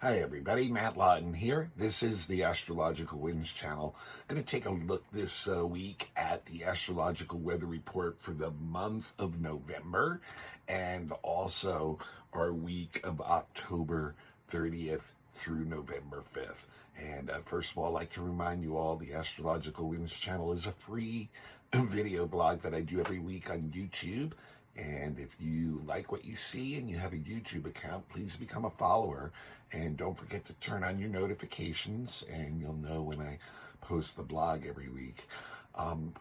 Hi everybody, Matt Lawton here. This is the Astrological Winds channel. I'm going to take a look this week at the astrological weather report for the month of November and also our week of October 30th through November 5th. And first of all, I'd like to remind you all the Astrological Winds channel is a free video blog that I do every week on YouTube. And if you like what you see and you have a YouTube account, please become a follower. And don't forget to turn on your notifications, and you'll know when I post the blog every week.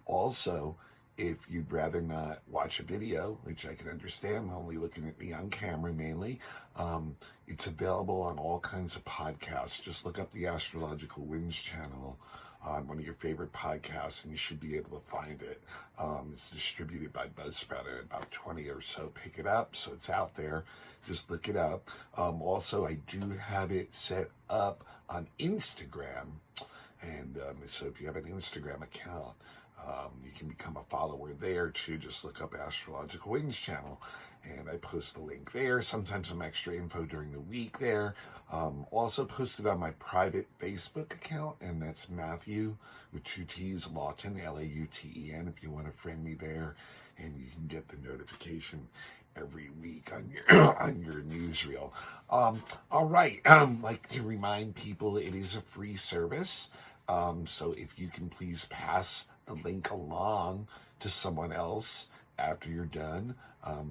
Also, if you'd rather not watch a video, which I can understand, only looking at me on camera mainly, it's available on all kinds of podcasts. Just look up the Astrological Winds channel on one of your favorite podcasts, and you should be able to find it. It's distributed by Buzzsprout, and about 20 or so pick it up, so it's out there. Just look it up. Also, I do have it set up on Instagram, and so if you have an Instagram account, you can become a follower there too. Just look up Astrological Winds channel, and I post the link there. Sometimes some extra info during the week there. Also posted on my private Facebook account, and that's Matthew with 2 T's, Lawton, Lauten. If you want to friend me there, and you can get the notification every week on your on your newsreel. All right. Like to remind people, it is a free service. So if you can please pass the link along to someone else after you're done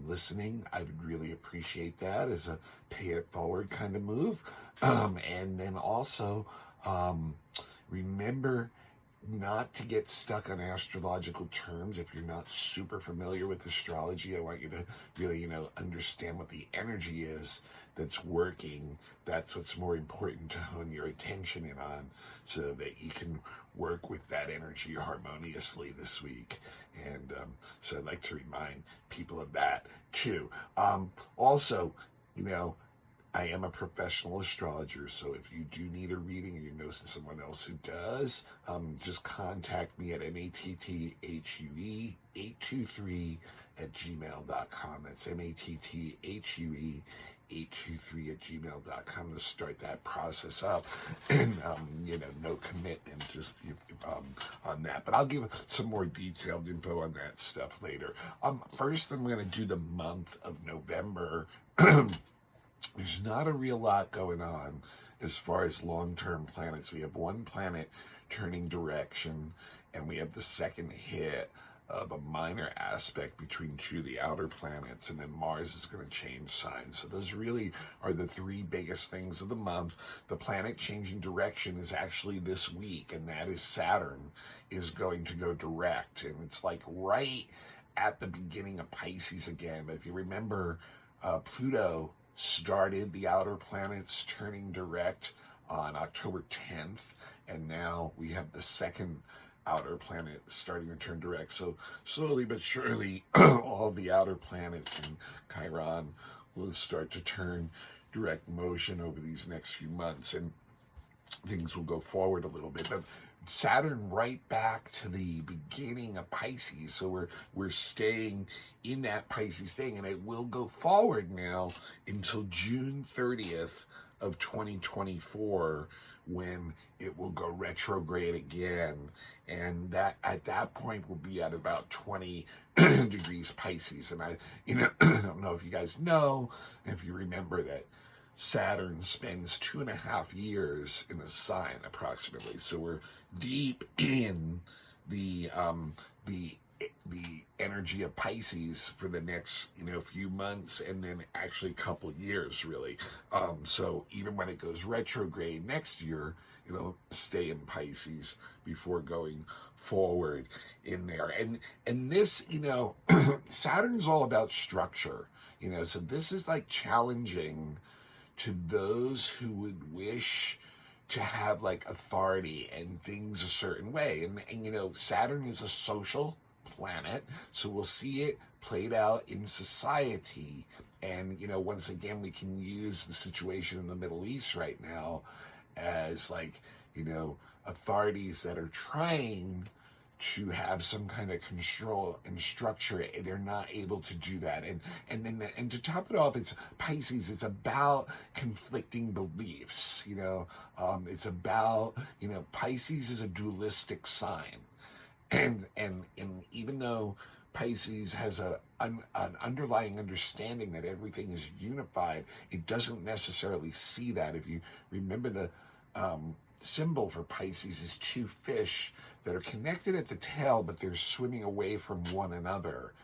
listening, I would really appreciate that as a pay it forward kind of move. And then also remember not to get stuck on astrological terms. If you're not super familiar with astrology, I want you to really, understand what the energy is that's working. That's what's more important to hone your attention in on, so that you can work with that energy harmoniously this week. And so I'd like to remind people of that too. Also, I am a professional astrologer, so if you do need a reading or you know someone else who does, just contact me at mattHue823@gmail.com. That's mattHue823@gmail.com to start that process up. And, no commitment, just on that. But I'll give some more detailed info on that stuff later. First, I'm going to do the month of November. There's not a real lot going on as far as long-term planets. We have one planet turning direction, and we have the second hit of a minor aspect between two of the outer planets, and then Mars is going to change signs. So those really are the three biggest things of the month. The planet changing direction is actually this week, and that is Saturn is going to go direct, and it's like right at the beginning of Pisces again. But if you remember, Pluto started the outer planets turning direct on October 10th, and now we have the second outer planet starting to turn direct. So slowly but surely, all the outer planets in Chiron will start to turn direct motion over these next few months, and things will go forward a little bit. But Saturn right back to the beginning of Pisces, so we're staying in that Pisces thing, and it will go forward now until June 30th of 2024, when it will go retrograde again, and that at that point will be at about 20 degrees Pisces. And I don't know if you guys know, if you remember that Saturn spends 2.5 years in a sign approximately. So we're deep in the energy of Pisces for the next few months, and then actually a couple of years really. So even when it goes retrograde next year, it'll stay in Pisces before going forward in there. And this, Saturn's all about structure. So this is like challenging to those who would wish to have like authority and things a certain way. And Saturn is a social planet, so we'll see it played out in society. And once again, we can use the situation in the Middle East right now as like authorities that are trying to have some kind of control and structure. They're not able to do that. And to top it off, it's Pisces. It's about conflicting beliefs. It's about, Pisces is a dualistic sign, and even though Pisces has an underlying understanding that everything is unified, it doesn't necessarily see that. If you remember, the symbol for Pisces is two fish that are connected at the tail, but they're swimming away from one another,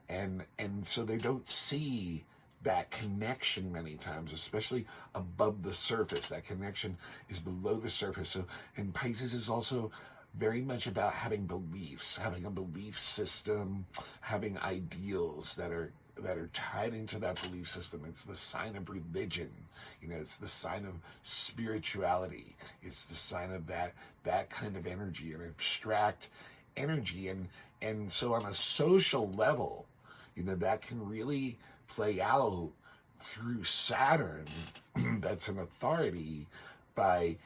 and so they don't see that connection many times, especially above the surface. That connection is below the surface. So, and Pisces is also very much about having beliefs, having a belief system, having ideals that are tied into that belief system. It's the sign of religion. It's the sign of spirituality. It's the sign of that kind of energy, an abstract energy. And so on a social level, that can really play out through Saturn. That's an authority by,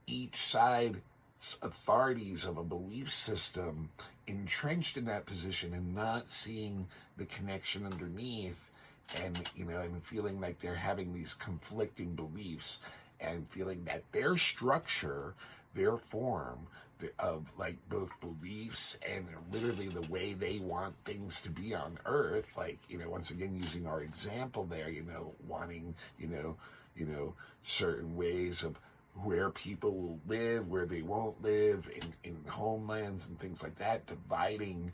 each side authorities of a belief system entrenched in that position and not seeing the connection underneath, and feeling like they're having these conflicting beliefs, and feeling that their structure, their form of like both beliefs and literally the way they want things to be on Earth, like, once again using our example there, wanting, certain ways of where people will live, where they won't live, in homelands and things like that, dividing,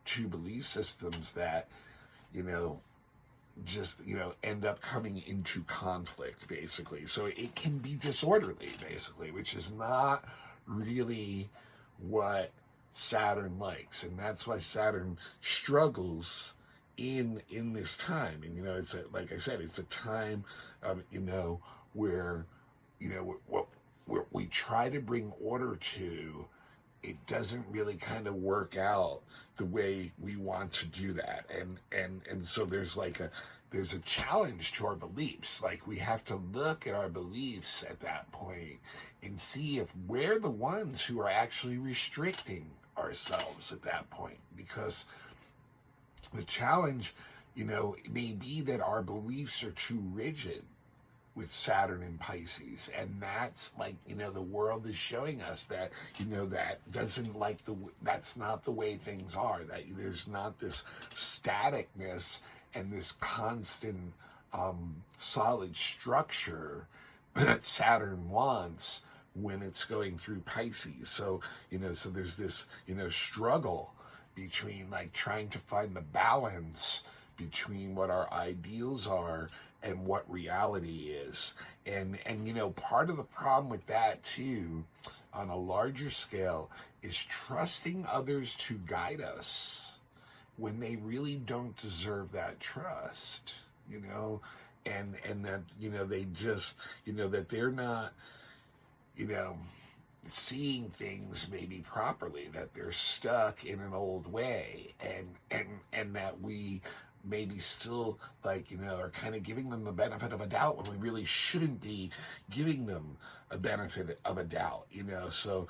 two belief systems that, just, end up coming into conflict, basically. So it can be disorderly, basically, which is not really what Saturn likes. And that's why Saturn struggles in this time. And, it's like I said, it's a time, where what we try to bring order to, it doesn't really kind of work out the way we want to do that. And so there's a challenge to our beliefs. Like, we have to look at our beliefs at that point and see if we're the ones who are actually restricting ourselves at that point. Because the challenge, may be that our beliefs are too rigid with Saturn and Pisces, and that's like, the world is showing us that, that doesn't like that's not the way things are, that there's not this staticness and this constant solid structure that Saturn wants when it's going through Pisces. So, so there's this, struggle between like trying to find the balance between what our ideals are and what reality is. And part of the problem with that too, on a larger scale, is trusting others to guide us when they really don't deserve that trust, and that, they just, that they're not, seeing things maybe properly, that they're stuck in an old way, and that we maybe still, like, are kind of giving them the benefit of a doubt when we really shouldn't be giving them a benefit of a doubt, so,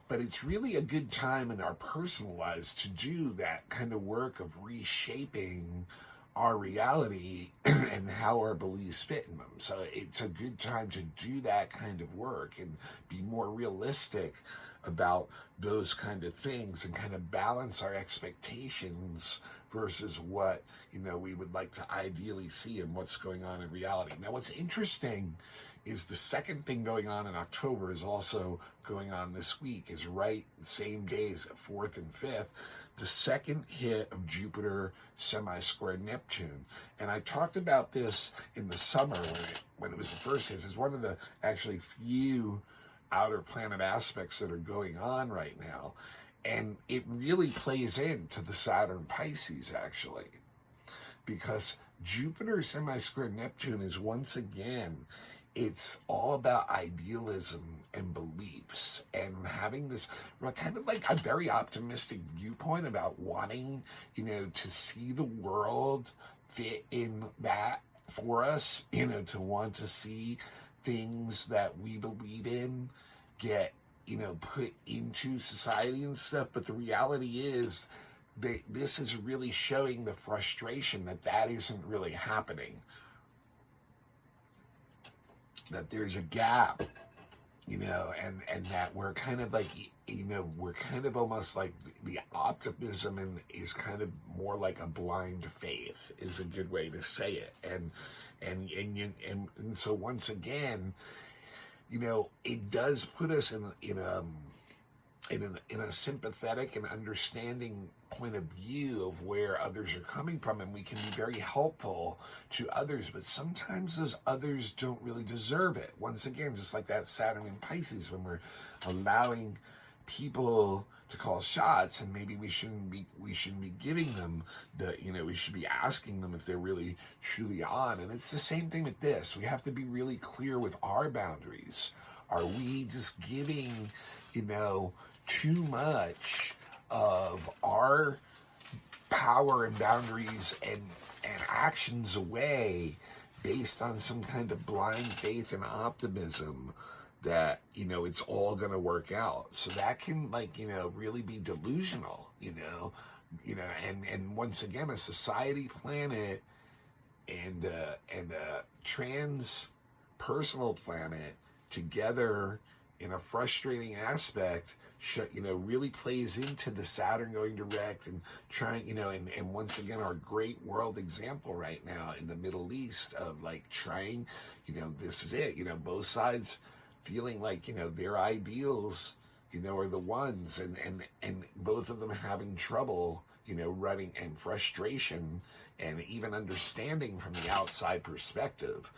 but it's really a good time in our personal lives to do that kind of work of reshaping our reality and how our beliefs fit in them. So it's a good time to do that kind of work and be more realistic about those kind of things, and kind of balance our expectations versus what, we would like to ideally see and what's going on in reality. Now, what's interesting is the second thing going on in October is also going on this week, is right same days, 4th and 5th, the second hit of Jupiter semi-square Neptune. And I talked about this in the summer when it was the first hit. It's one of the actually few outer planet aspects that are going on right now. And it really plays into the Saturn Pisces, actually, because Jupiter semi-square Neptune is, once again, it's all about idealism and beliefs, and having this kind of like a very optimistic viewpoint about wanting, to see the world fit in that for us, to want to see things that we believe in get put into society and stuff. But the reality is that this is really showing the frustration that isn't really happening, that there's a gap, and that we're kind of like, we're kind of almost like the optimism and is kind of more like a blind faith is a good way to say it. And so once again, it does put us in a sympathetic and understanding point of view of where others are coming from, and we can be very helpful to others, but sometimes those others don't really deserve it. Once again, just like that Saturn in Pisces, when we're allowing people to call shots, and maybe we shouldn't be giving them we should be asking them if they're really truly on. And it's the same thing with this. We have to be really clear with our boundaries. Are we just giving too much of our power and boundaries and actions away based on some kind of blind faith and optimism that it's all going to work out? So that can really be delusional, and once again, a society planet and a trans-personal planet together in a frustrating aspect, really plays into the Saturn going direct and trying, and once again, our great world example right now in the Middle East of trying, this is it, both sides feeling like, their ideals, are the ones, and both of them having trouble, running, and frustration, and even understanding from the outside perspective,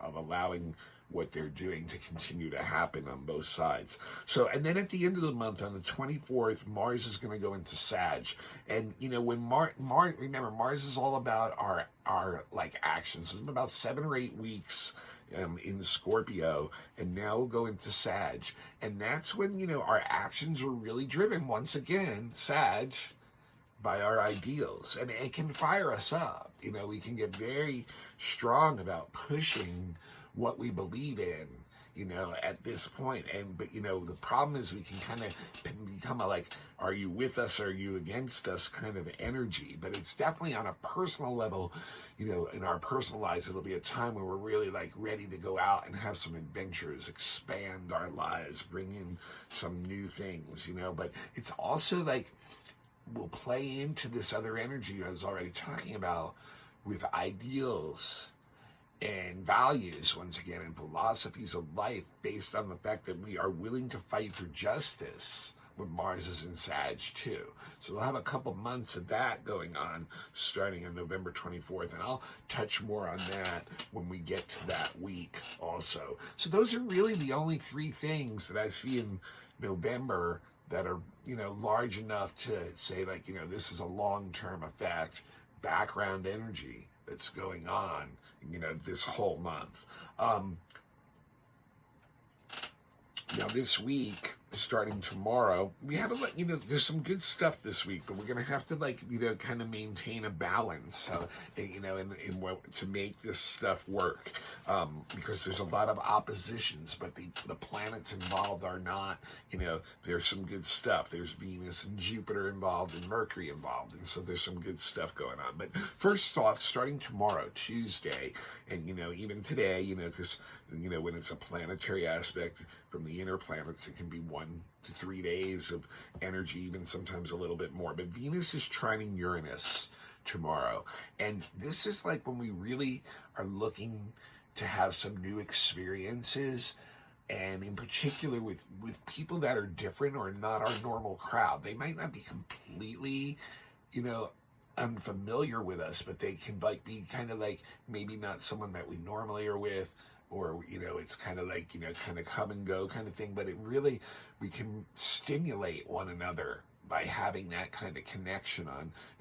of allowing what they're doing to continue to happen on both sides. So, and then at the end of the month, on the 24th, Mars is going to go into Sag. And, when remember, Mars is all about our actions. It's been about 7 or 8 weeks in Scorpio, and now we'll go into Sag. And that's when, our actions are really driven, once again, Sag, by our ideals. And it can fire us up. We can get very strong about pushing what we believe in, at this point. But the problem is we can kind of become a are you with us, or are you against us kind of energy. But it's definitely on a personal level, in our personal lives, it'll be a time where we're really ready to go out and have some adventures, expand our lives, bring in some new things, but it's also will play into this other energy I was already talking about with ideals and values, once again, and philosophies of life based on the fact that we are willing to fight for justice when Mars is in Sag too. So we'll have a couple months of that going on starting on November 24th, and I'll touch more on that when we get to that week also. So those are really the only 3 things that I see in November that are, large enough to say this is a long-term effect, background energy that's going on, this whole month. Now this week, starting tomorrow, we have there's some good stuff this week, but we're going to have to kind of maintain a balance, to make this stuff work, because there's a lot of oppositions, but the planets involved are not, there's some good stuff. There's Venus and Jupiter involved and Mercury involved, and so there's some good stuff going on. But first off, starting tomorrow, Tuesday, and even today, because when it's a planetary aspect from the inner planets, it can be 1 to 3 days of energy, even sometimes a little bit more. But Venus is trining Uranus tomorrow, and this is when we really are looking to have some new experiences, and in particular with people that are different or not our normal crowd. They might not be completely unfamiliar with us, but they can be kind of maybe not someone that we normally are with, or it's kind of kind of come and go kind of thing. But we can stimulate one another by having that kind of connection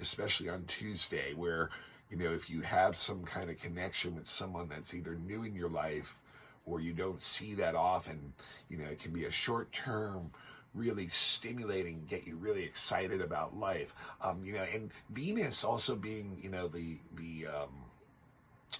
especially on Tuesday, where if you have some kind of connection with someone that's either new in your life or you don't see that often, it can be a short term, really stimulating, get you really excited about life. And Venus also being,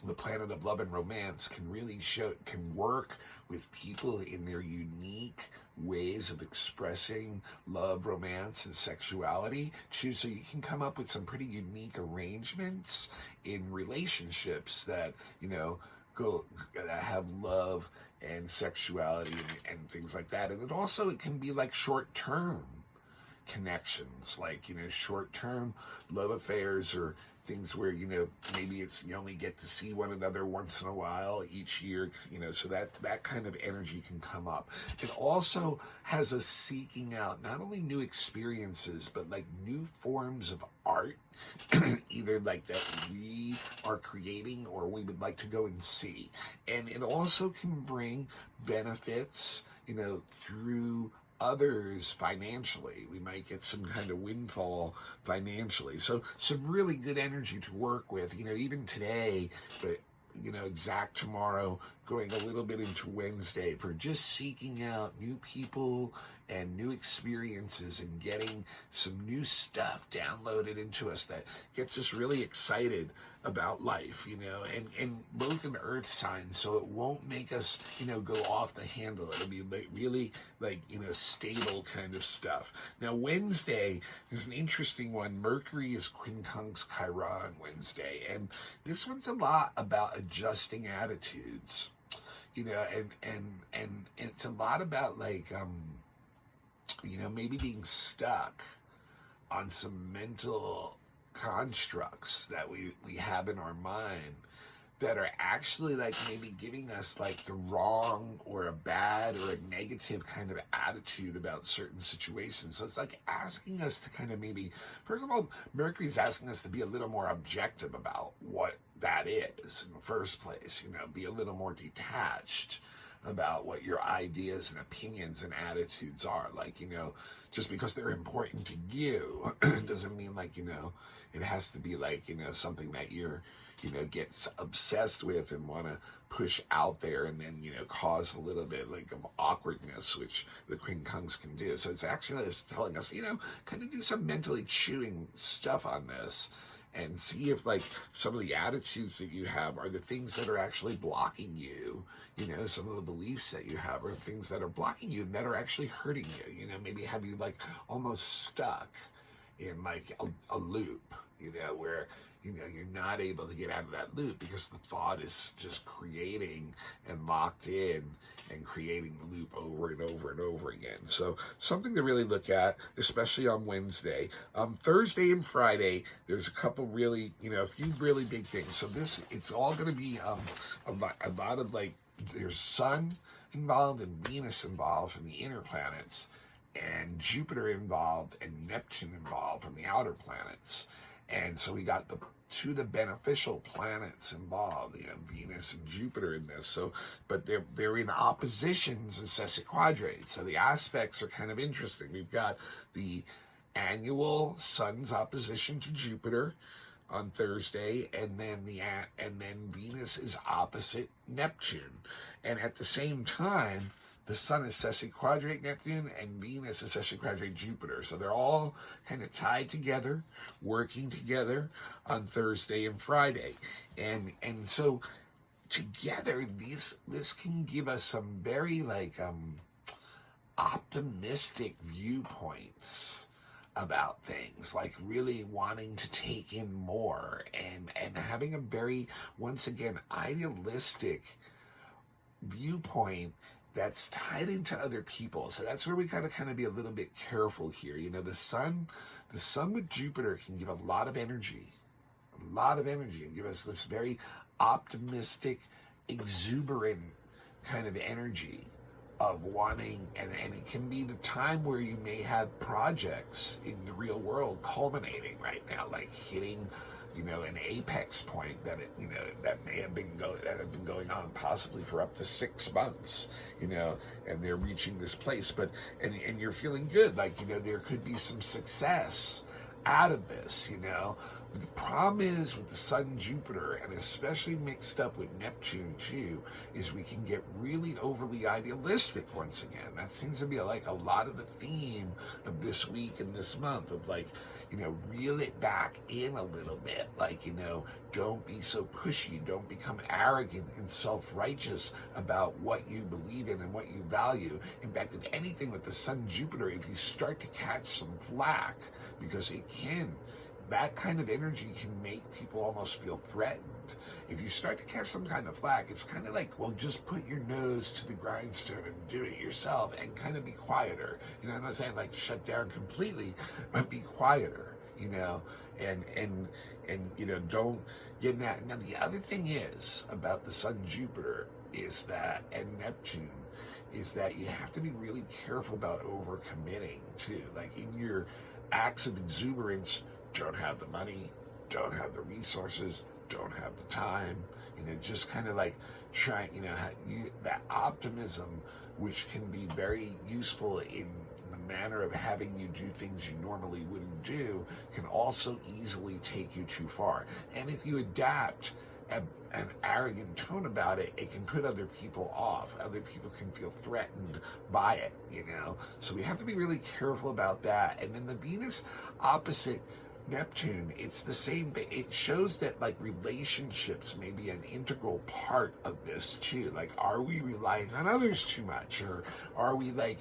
the planet of love and romance can really can work with people in their unique ways of expressing love, romance, and sexuality too. So you can come up with some pretty unique arrangements in relationships that, go that have love and sexuality and things like that. And it can be like short term connections, like, short term love affairs, or things where, maybe it's you only get to see one another once in a while each year, so that kind of energy can come up. It also has us seeking out not only new experiences, but like new forms of art, either like that we are creating or we would like to go and see. And it also can bring benefits, through others financially. We might get some kind of windfall financially. So some really good energy to work with, even today, but exact tomorrow, going a little bit into Wednesday, for just seeking out new people and new experiences and getting some new stuff downloaded into us that gets us really excited about life, and both an earth sign, so it won't make us, go off the handle. It'll be really stable kind of stuff. Now, Wednesday is an interesting one. Mercury is quincunx Chiron Wednesday, and this one's a lot about adjusting attitudes, and it's a lot about maybe being stuck on some mental constructs that we have in our mind that are actually maybe giving us the wrong or a bad or a negative kind of attitude about certain situations. So it's asking us to kind of maybe, first of all, Mercury's asking us to be a little more objective about what that is in the first place, be a little more detached about what your ideas and opinions and attitudes are. Just because they're important to you doesn't mean it has to be something that you're gets obsessed with and want to push out there, and then cause a little bit of awkwardness, which the quincunx can do. So it's actually telling us kind of do some mentally chewing stuff on this, and see if some of the attitudes that you have are the things that are actually blocking you. Some of the beliefs that you have are things that are blocking you and that are actually hurting you. Maybe have you almost stuck in a loop, where you're not able to get out of that loop because the thought is just creating and locked in and creating the loop over and over and over again. So something to really look at, especially on Wednesday. Thursday and Friday, there's a couple really, a few really big things. So it's all going to be a lot of there's Sun involved and Venus involved from the inner planets, and Jupiter involved and Neptune involved from the outer planets. And so we got the beneficial planets involved, Venus and Jupiter in this. So, but they're in oppositions and sesquiquadrates. So the aspects are kind of interesting. We've got the annual Sun's opposition to Jupiter on Thursday, and then Venus is opposite Neptune, and at the same time, the Sun is sesquiquadrate Neptune and Venus is sesquiquadrate Jupiter. So they're all kind of tied together, working together on Thursday and Friday. And so together, this can give us some very optimistic viewpoints about things, really wanting to take in more and having a very, once again, idealistic viewpoint that's tied into other people. So that's where we gotta kind of be a little bit careful here. The sun with Jupiter can give a lot of energy, and give us this very optimistic, exuberant kind of energy of wanting, and it can be the time where you may have projects in the real world culminating right now, hitting an apex point that that may have been going on possibly for up to 6 months, and they're reaching this place, but and you're feeling good, there could be some success out of this, The problem is with the Sun Jupiter, and especially mixed up with Neptune too, is we can get really overly idealistic once again. That seems to be like a lot of the theme of this week and this month of like, reel it back in a little bit. Like, don't be so pushy. Don't become arrogant and self-righteous about what you believe in and what you value. In fact, if anything with the Sun Jupiter, if you start to catch some flack, because it can, that kind of energy can make people almost feel threatened. If you start to catch some kind of flack, it's kind of like, well, just put your nose to the grindstone and do it yourself and kind of be quieter. I'm not saying like shut down completely, but be quieter, and don't get in that. Now, the other thing is about the Sun Jupiter is that, and Neptune, is that you have to be really careful about overcommitting too. Like in your acts of exuberance, don't have the money, don't have the resources, don't have the time, just kind of like trying, that optimism, which can be very useful in the manner of having you do things you normally wouldn't do, can also easily take you too far. And if you adapt an arrogant tone about it, it can put other people off. Other people can feel threatened by it, So we have to be really careful about that. And then the Venus opposite Neptune, it's the same thing. It shows that like relationships may be an integral part of this too. Like, are we relying on others too much? Or are we like,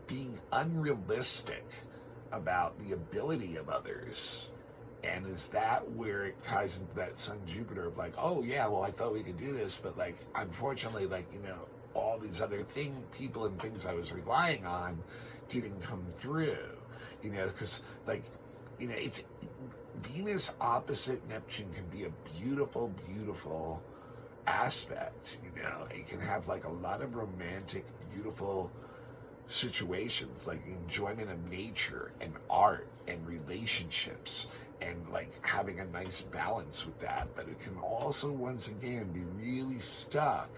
being unrealistic about the ability of others? And is that where it ties into that Sun Jupiter of like, oh yeah, well I thought we could do this, but like unfortunately, like, all these other people and things I was relying on didn't come through. Because like, it's Venus opposite Neptune can be a beautiful, beautiful aspect. It can have like a lot of romantic, beautiful situations, like enjoyment of nature and art and relationships, and like having a nice balance with that. But it can also, once again, be really stuck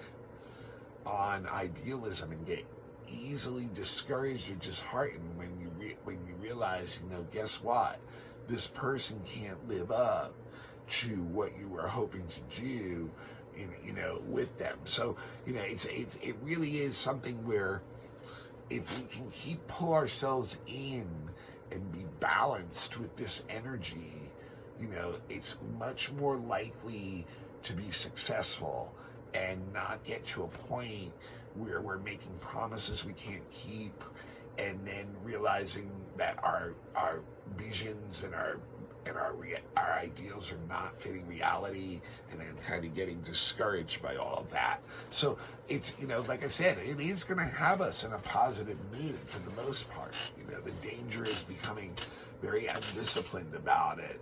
on idealism and get easily discouraged or disheartened when you realize, guess what? This person can't live up to what you were hoping to do, with them. So, it really is something where if we can pull ourselves in and be balanced with this energy, it's much more likely to be successful and not get to a point where we're making promises we can't keep, and then realizing that our visions and our ideals are not fitting reality, and then kind of getting discouraged by all of that. So it's, like I said, it is going to have us in a positive mood for the most part. The danger is becoming very undisciplined about it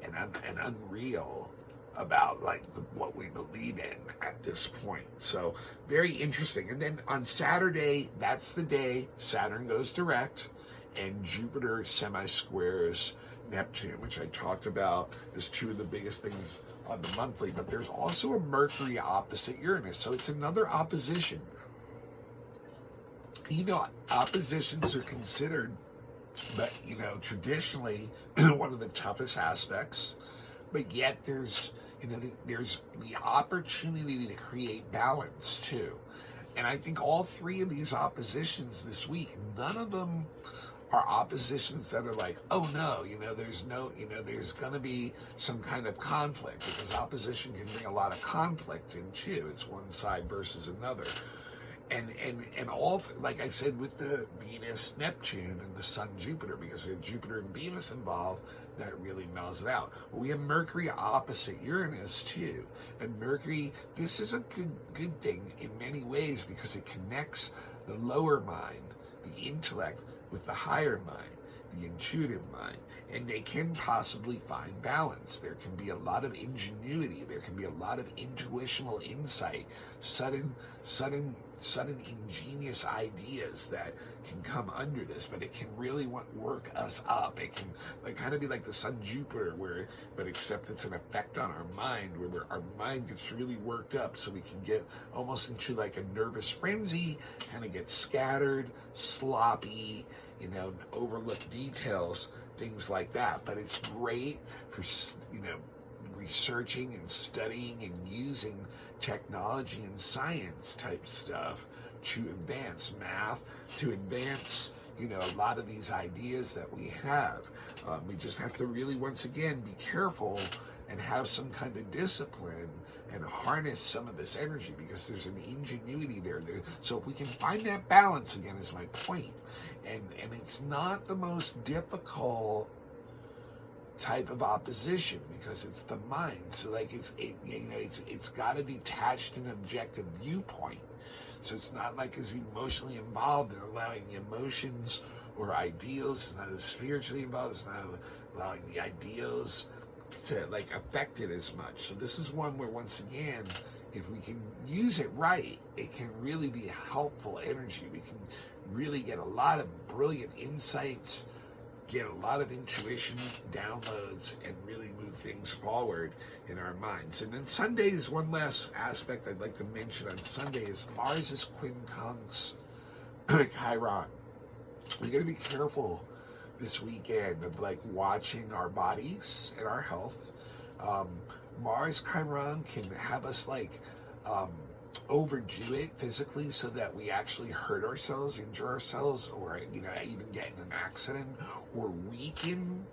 and unreal about like what we believe in at this point. So very interesting. And then on Saturday, that's the day Saturn goes direct and Jupiter semi-squares Neptune, which I talked about as two of the biggest things on the monthly. But there's also a Mercury opposite Uranus, so it's another opposition. Oppositions are considered, but traditionally one of the toughest aspects. But yet there's the opportunity to create balance too. And I think all three of these oppositions this week, none of them are oppositions that are like, oh no, there's going to be some kind of conflict, because opposition can bring a lot of conflict in too. It's one side versus another. And all, like I said, with the Venus, Neptune, and the Sun, Jupiter, because we have Jupiter and Venus involved, that really mellows it out. But we have Mercury opposite Uranus too. And Mercury, this is a good thing in many ways, because it connects the lower mind, the intellect, with the higher mind, the intuitive mind, and they can possibly find balance. There can be a lot of ingenuity. There can be a lot of intuitional insight, sudden ingenious ideas that can come under this, but it can really work us up. It can kind of be like the Sun Jupiter, but except it's an effect on our mind, where our mind gets really worked up, so we can get almost into like a nervous frenzy, kind of get scattered, sloppy, overlook details, things like that. But it's great for, researching and studying and using technology and science type stuff to advance math, to advance, a lot of these ideas that we have. We just have to really, once again, be careful and have some kind of discipline and harness some of this energy, because there's an ingenuity there. So if we can find that balance again, is my point. And it's not the most difficult type of opposition, because it's the mind. So like it's got a detached and objective viewpoint. So it's not like as emotionally involved in allowing the emotions or ideals. It's not as spiritually involved. It's not allowing the ideals to affect it as much. So this is one where, once again, if we can use it right, it can really be helpful energy. We can really get a lot of brilliant insights, get a lot of intuition downloads, and really move things forward in our minds. And then Sunday is one last aspect I'd like to mention. On Sunday is Mars is quincunx Chiron. We're going to be careful this weekend of watching our bodies and our health. Mars Chiron can have us overdo it physically, so that we actually hurt ourselves, injure ourselves, or even get in an accident, or weaken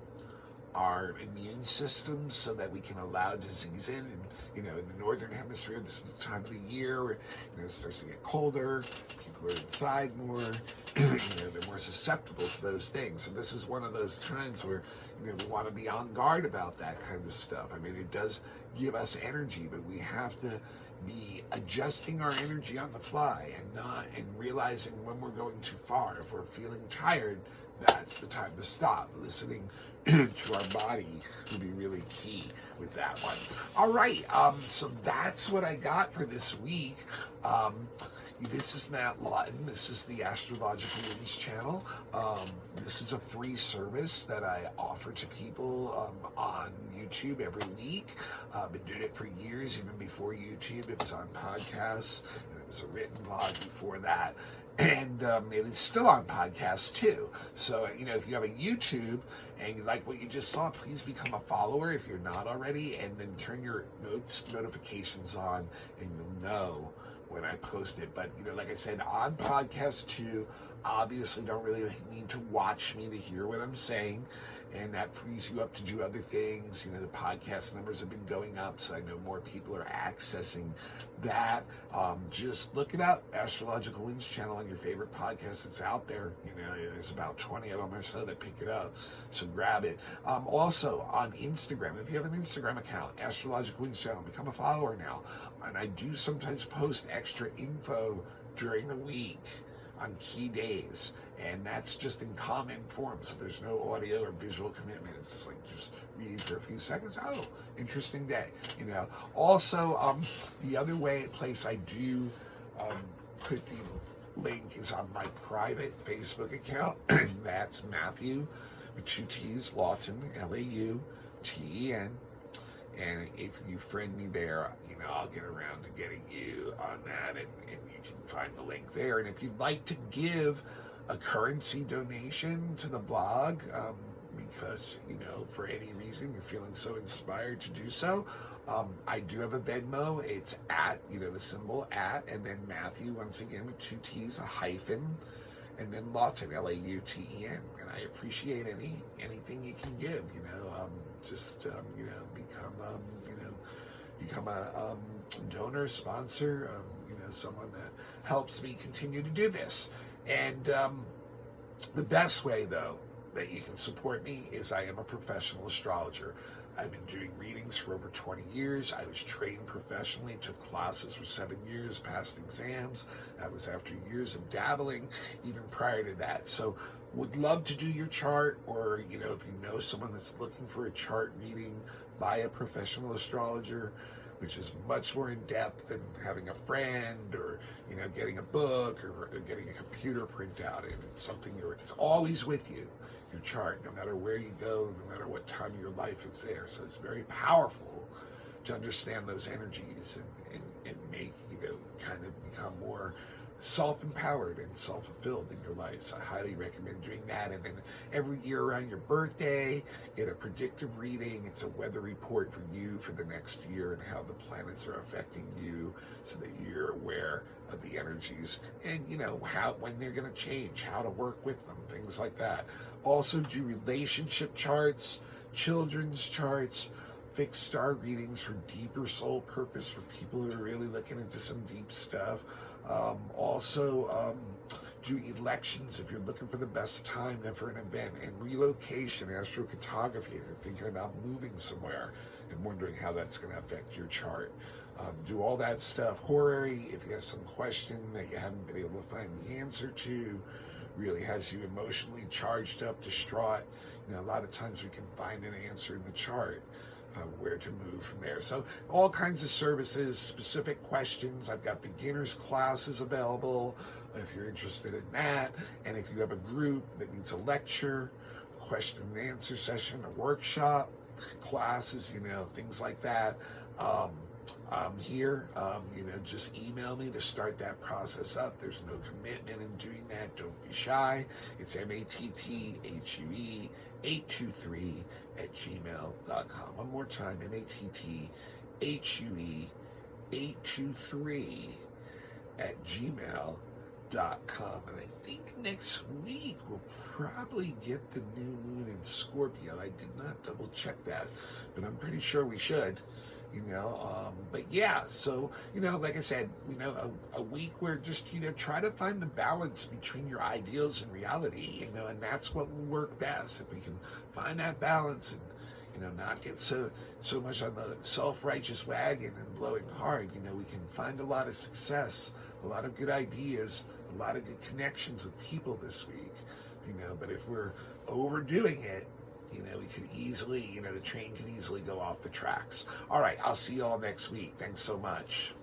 our immune system so that we can allow disease in. And in the northern hemisphere, this is the time of the year where it starts to get colder, people are inside more, they're more susceptible to those things. And this is one of those times where we want to be on guard about that kind of stuff. I mean, it does give us energy, but we have to be adjusting our energy on the fly, and realizing when we're going too far. If we're feeling tired, that's the time to stop. Listening to our body will be really key with that one. All right, so that's what I got for this week. This is Matt Lawton. This is the Astrological Winds channel. This is a free service that I offer to people on YouTube every week. I've been doing it for years, even before YouTube. It was on podcasts, and it was a written blog before that. And it is still on podcasts too. So, if you have a YouTube and you like what you just saw, please become a follower if you're not already, and then turn your notifications on, and you'll know when I post it. But like I said, on podcast too, obviously don't really need to watch me to hear what I'm saying, and that frees you up to do other things. The podcast numbers have been going up, so I know more people are accessing that. Just look it up, Astrological Winds channel, on your favorite podcast. It's out there. There's about 20 of them or so that pick it up, so grab it. Also on Instagram, if you have an Instagram account, Astrological Winds channel, become a follower now. And I do sometimes post extra info during the week on key days, and that's just in comment form, so there's no audio or visual commitment. It's just reading for a few seconds. Oh, interesting day. Also, the other place I do put the link is on my private Facebook account, and that's Matthew with 2 T's, Lawton, Lauten. And if you friend me there, I'll get around to getting you on that, and you can find the link there. And if you'd like to give a currency donation to the blog, because, for any reason you're feeling so inspired to do so, I do have a Venmo. It's at, the symbol at, and then Matthew, once again, with 2 T's, a hyphen, and then Lawton, Lauten. And I appreciate anything you can give, become a donor, sponsor, someone that helps me continue to do this. And the best way, though, that you can support me is I am a professional astrologer. I've been doing readings for over 20 years. I was trained professionally, took classes for 7 years, passed exams. That was after years of dabbling, even prior to that. So would love to do your chart, or, if you know someone that's looking for a chart reading by a professional astrologer, which is much more in depth than having a friend, or, getting a book, or getting a computer printout. And it's something it's always with you, your chart, no matter where you go, no matter what time of your life it's there. So it's very powerful to understand those energies and make, kind of become more self-empowered and self-fulfilled in your life. So I highly recommend doing that. And then every year around your birthday, get a predictive reading. It's a weather report for you for the next year and how the planets are affecting you, so that you're aware of the energies and how, when they're going to change, how to work with them, things like that. Also do relationship charts, children's charts, fixed star readings for deeper soul purpose, for people who are really looking into some deep stuff. Also, do elections if you're looking for the best time for an event, and relocation, astrocartography, if you're thinking about moving somewhere and wondering how that's going to affect your chart. Do all that stuff. Horary, if you have some question that you haven't been able to find the answer to, really has you emotionally charged up, distraught. A lot of times we can find an answer in the chart. Where to move from there. So all kinds of services, specific questions. I've got beginners classes available if you're interested in that. And if you have a group that needs a lecture, question and answer session, a workshop, classes, things like that, I'm here. Just email me to start that process up. There's no commitment in doing that. Don't be shy. It's MATTHUE 823@gmail.com. One more time, MATTHUE 823@gmail.com. And I think next week we'll probably get the new moon in Scorpio. I did not double check that, but I'm pretty sure we should. But yeah, so, like I said, a week where just, try to find the balance between your ideals and reality, and that's what will work best. If we can find that balance and, not get so much on the self-righteous wagon and blowing hard, we can find a lot of success, a lot of good ideas, a lot of good connections with people this week, but if we're overdoing it, we could easily, the train can easily go off the tracks. All right, I'll see you all next week. Thanks so much.